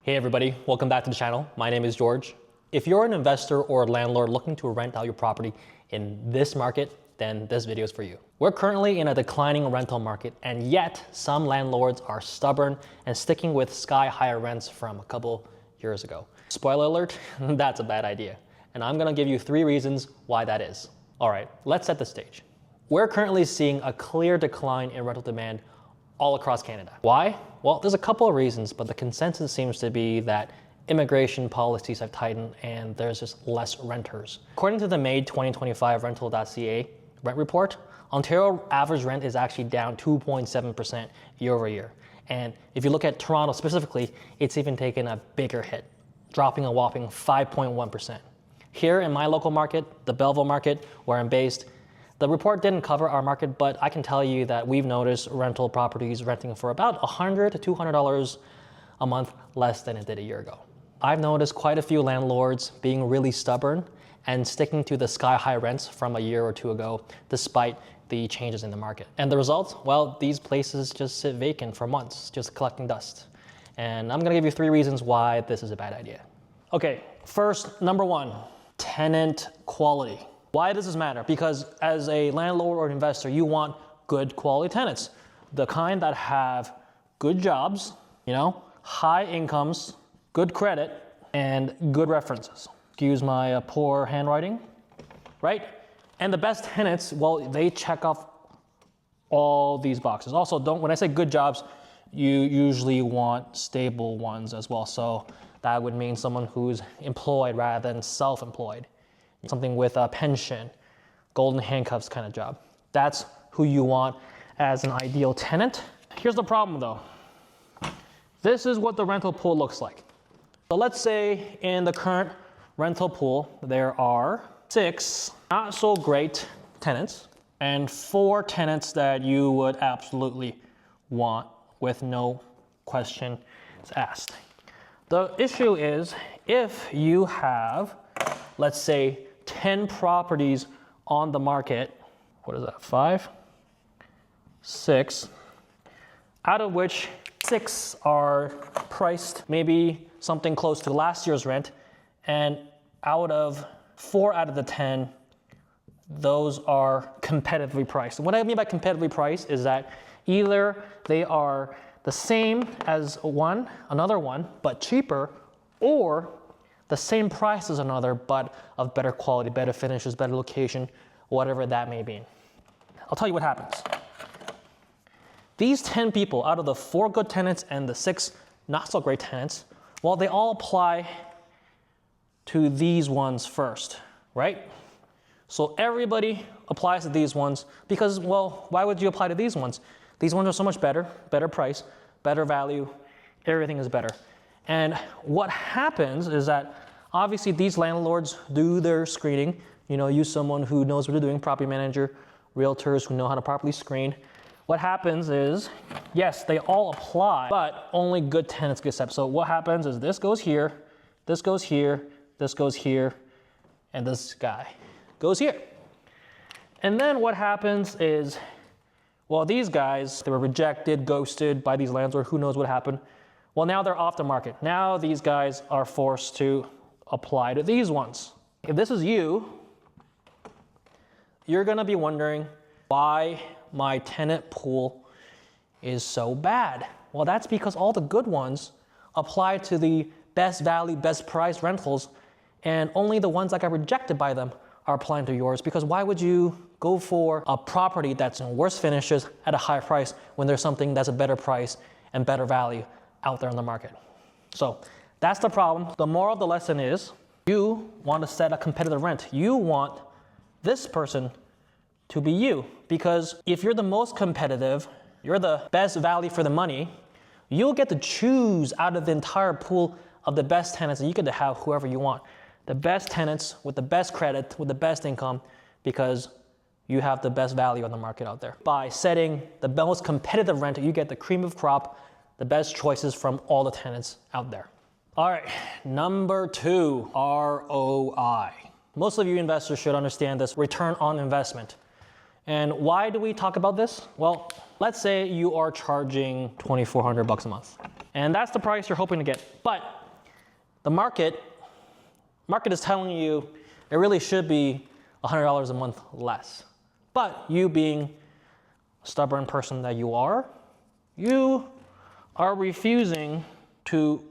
Hey everybody, welcome back to the channel. My name is George. If you're an investor or a landlord looking to rent out your property in this market, then this video is for you. We're currently in a declining rental market, and yet some landlords are stubborn and sticking with sky-higher rents from a couple years ago. Spoiler alert, that's a bad idea. And I'm gonna give you 3 reasons why that is. All right, let's set the stage. We're currently seeing a clear decline in rental demand all across Canada. Why? Well, there's a couple of reasons, but the consensus seems to be that immigration policies have tightened and there's just less renters. According to the May 2025 rental.ca rent report, Ontario average rent is actually down 2.7% year over year. And if you look at Toronto specifically, it's even taken a bigger hit, dropping a whopping 5.1%. Here in my local market, the Belleville market, where I'm based, the report didn't cover our market, but I can tell you that we've noticed rental properties renting for about $100 to $200 a month less than it did a year ago. I've noticed quite a few landlords being really stubborn and sticking to the sky-high rents from a year or two ago, despite the changes in the market. And the result? Well, these places just sit vacant for months, just collecting dust. And I'm gonna give you 3 reasons why this is a bad idea. Okay, first, number 1, tenant quality. Why does this matter? Because as a landlord or investor, you want good quality tenants. The kind that have good jobs, high incomes, good credit, and good references. Excuse my poor handwriting, right? And the best tenants, well, they check off all these boxes. Also, when I say good jobs, you usually want stable ones as well. So that would mean someone who's employed rather than self-employed. Something with a pension, golden handcuffs kind of job. That's who you want as an ideal tenant. Here's the problem though. This is what the rental pool looks like. So let's say in the current rental pool, there are 6 not so great tenants and 4 tenants that you would absolutely want with no questions asked. The issue is if you have, let's say, 10 properties on the market, what is that, 5, 6, out of which 6 are priced maybe something close to last year's rent, and out of 4 out of the 10, those are competitively priced. And what I mean by competitively priced is that either they are the same as another one, but cheaper, or the same price as another, but of better quality, better finishes, better location, whatever that may be. I'll tell you what happens. These 10 people, out of the 4 good tenants and the 6 not so great tenants, well, they all apply to these ones first, right? So everybody applies to these ones because, well, why would you apply to these ones? These ones are so much better price, better value, everything is better. And what happens is that obviously these landlords do their screening, use someone who knows what they're doing, property manager, realtors who know how to properly screen. What happens is, yes, they all apply, but only good tenants get accepted. So what happens is this goes here, this goes here, this goes here, and this guy goes here. And then what happens is, well, these guys, they were rejected, ghosted by these landlords, who knows what happened. Well, now they're off the market. Now these guys are forced to apply to these ones. If this is you, you're gonna be wondering why my tenant pool is so bad. Well, that's because all the good ones apply to the best value, best price rentals, and only the ones that got rejected by them are applying to yours, because why would you go for a property that's in worse finishes at a higher price when there's something that's a better price and better value out there on the market? So that's the problem. The moral of the lesson is you want to set a competitive rent. You want this person to be you, because if you're the most competitive, you're the best value for the money, you'll get to choose out of the entire pool of the best tenants, and you get to have whoever you want. The best tenants with the best credit, with the best income, because you have the best value on the market out there. By setting the most competitive rent, you get the cream of crop, the best choices from all the tenants out there. All right, number 2, ROI. Most of you investors should understand this, return on investment. And why do we talk about this? Well, let's say you are charging $2,400 a month, and that's the price you're hoping to get. But the market is telling you it really should be $100 a month less. But you being a stubborn person that you are refusing to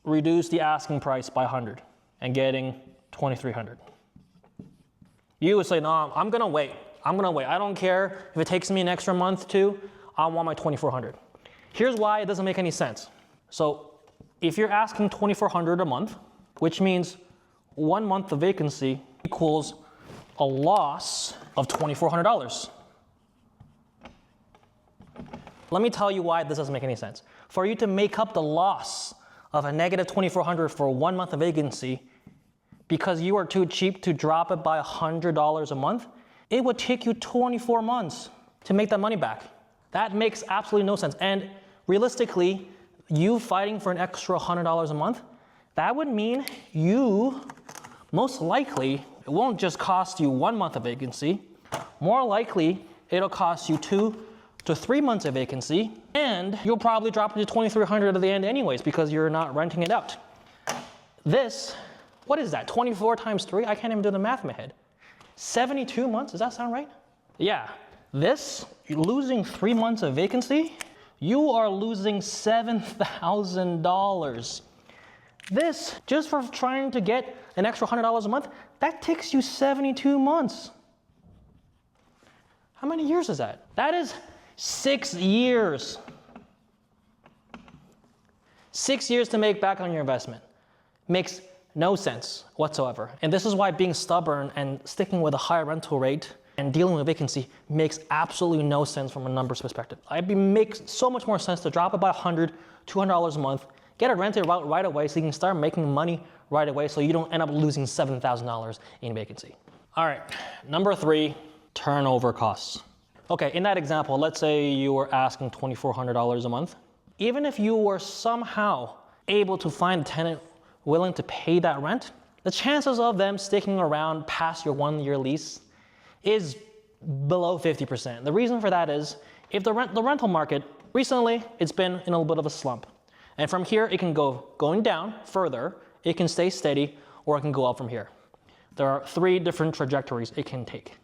reduce the asking price by 100 and getting 2,300. You would say, no, I'm gonna wait. I don't care if it takes me an extra month too, I want my 2,400. Here's why it doesn't make any sense. So if you're asking 2,400 a month, which means 1 month of vacancy equals a loss of $2,400. Let me tell you why this doesn't make any sense. For you to make up the loss of a negative $2,400 for 1 month of vacancy, because you are too cheap to drop it by $100 a month, it would take you 24 months to make that money back. That makes absolutely no sense. And realistically, you fighting for an extra $100 a month, that would mean you, most likely, it won't just cost you 1 month of vacancy. More likely, it'll cost you 2 to 3 months of vacancy, and you'll probably drop it to 2,300 at the end anyways because you're not renting it out. This, what is that, 24 times 3? I can't even do the math in my head. 72 months, does that sound right? Yeah, this, losing 3 months of vacancy, you are losing $7,000. This, just for trying to get an extra $100 a month, that takes you 72 months. How many years is that? That is 6 years. 6 years to make back on your investment. Makes no sense whatsoever. And this is why being stubborn and sticking with a higher rental rate and dealing with vacancy makes absolutely no sense from a numbers perspective. It makes so much more sense to drop it by $100, $200 a month, get it rented right away so you can start making money right away so you don't end up losing $7,000 in vacancy. All right, number 3, turnover costs. Okay, in that example, let's say you were asking $2,400 a month. Even if you were somehow able to find a tenant willing to pay that rent, the chances of them sticking around past your 1-year lease is below 50%. The reason for that is if the rental market, recently it's been in a little bit of a slump. And from here, it can going down further, it can stay steady, or it can go up from here. There are 3 different trajectories it can take.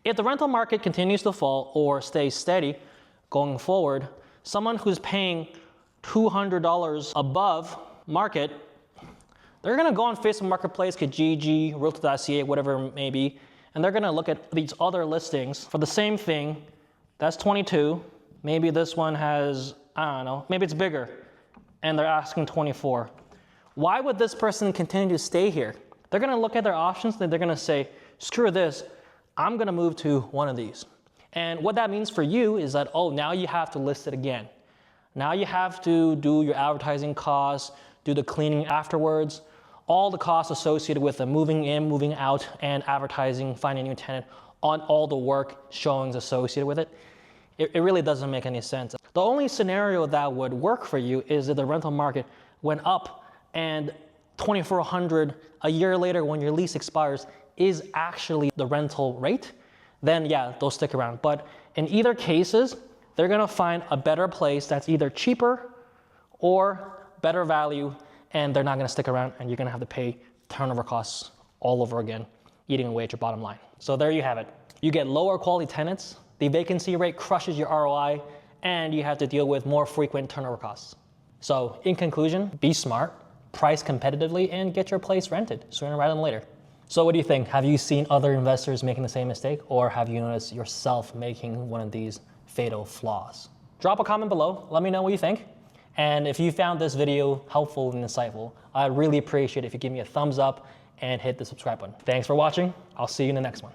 If the rental market continues to fall or stays steady going forward, someone who's paying $200 above market, they're gonna go on Facebook Marketplace, Kijiji, Realtor.ca, whatever it may be, and they're gonna look at these other listings for the same thing. That's 22. Maybe this one has, I don't know, maybe it's bigger, and they're asking 24. Why would this person continue to stay here? They're gonna look at their options, and they're gonna say, screw this, I'm gonna move to one of these. And what that means for you is that, oh, now you have to list it again. Now you have to do your advertising costs, do the cleaning afterwards, all the costs associated with the moving in, moving out, and advertising, finding a new tenant, on all the work, showings associated with it. It really doesn't make any sense. The only scenario that would work for you is if the rental market went up and $2,400 a year later when your lease expires is actually the rental rate, then yeah, they'll stick around. But in either cases, they're gonna find a better place that's either cheaper or better value, and they're not gonna stick around, and you're gonna have to pay turnover costs all over again, eating away at your bottom line. So there you have it. You get lower quality tenants, the vacancy rate crushes your ROI, and you have to deal with more frequent turnover costs. So in conclusion, be smart, price competitively, and get your place rented sooner rather than later. So what do you think? Have you seen other investors making the same mistake, or have you noticed yourself making one of these fatal flaws? Drop a comment below, let me know what you think. And if you found this video helpful and insightful, I'd really appreciate it if you give me a thumbs up and hit the subscribe button. Thanks for watching. I'll see you in the next one.